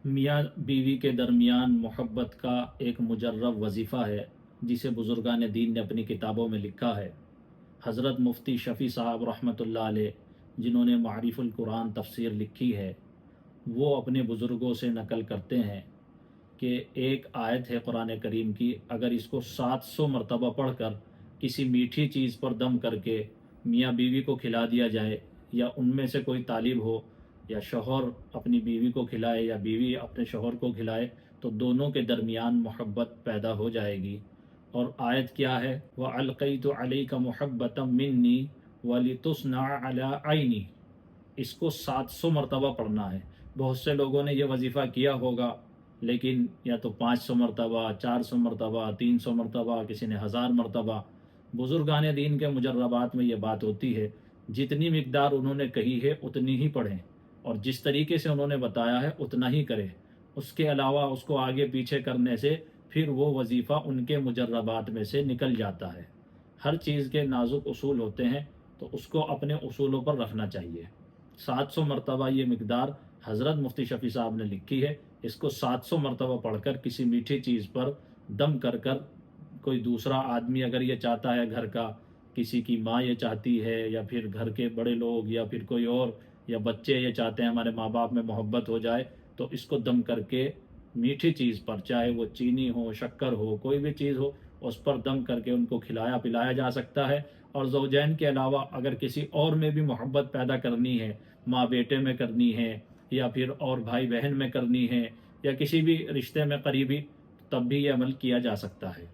میاں بیوی کے درمیان محبت کا ایک مجرب وظیفہ ہے جسے بزرگان دین نے اپنی کتابوں میں لکھا ہے۔ حضرت مفتی شفیع صاحب رحمۃ اللہ علیہ، جنہوں نے معارف القرآن تفسیر لکھی ہے، وہ اپنے بزرگوں سے نقل کرتے ہیں کہ ایک آیت ہے قرآن کریم کی، اگر اس کو 700 مرتبہ پڑھ کر کسی میٹھی چیز پر دم کر کے میاں بیوی کو کھلا دیا جائے، یا ان میں سے کوئی طالب ہو، یا شوہر اپنی بیوی کو کھلائے یا بیوی اپنے شوہر کو کھلائے، تو دونوں کے درمیان محبت پیدا ہو جائے گی۔ اور آیت کیا ہے؟ وَأَلْقَيْتُ عَلَيْكَ مُحَبَّةً مِّنِّي وَلِتُصْنَعَ عَلَىٰ عَيْنِي۔ اس کو 700 مرتبہ پڑھنا ہے۔ بہت سے لوگوں نے یہ وظیفہ کیا ہوگا، لیکن یا تو 500 مرتبہ، 400 مرتبہ، 300 مرتبہ، کسی نے 1000 مرتبہ۔ بزرگان دین کے مجربات میں یہ بات ہوتی ہے، جتنی مقدار انہوں نے کہی ہے اتنی ہی پڑھیں، اور جس طریقے سے انہوں نے بتایا ہے اتنا ہی کریں۔ اس کے علاوہ اس کو آگے پیچھے کرنے سے پھر وہ وظیفہ ان کے مجربات میں سے نکل جاتا ہے۔ ہر چیز کے نازک اصول ہوتے ہیں، تو اس کو اپنے اصولوں پر رکھنا چاہیے۔ 700 مرتبہ یہ مقدار حضرت مفتی شفیع صاحب نے لکھی ہے۔ اس کو 700 مرتبہ پڑھ کر کسی میٹھی چیز پر دم کر کر، کوئی دوسرا آدمی اگر یہ چاہتا ہے، گھر کا کسی کی ماں یہ چاہتی ہے، یا پھر گھر کے بڑے لوگ، یا پھر کوئی اور، یا بچے یہ چاہتے ہیں ہمارے ماں باپ میں محبت ہو جائے، تو اس کو دم کر کے میٹھی چیز پر، چاہے وہ چینی ہو، شکر ہو، کوئی بھی چیز ہو، اس پر دم کر کے ان کو کھلایا پلایا جا سکتا ہے۔ اور زوجین کے علاوہ اگر کسی اور میں بھی محبت پیدا کرنی ہے، ماں بیٹے میں کرنی ہے، یا پھر اور بھائی بہن میں کرنی ہے، یا کسی بھی رشتے میں قریبی، تب بھی یہ عمل کیا جا سکتا ہے۔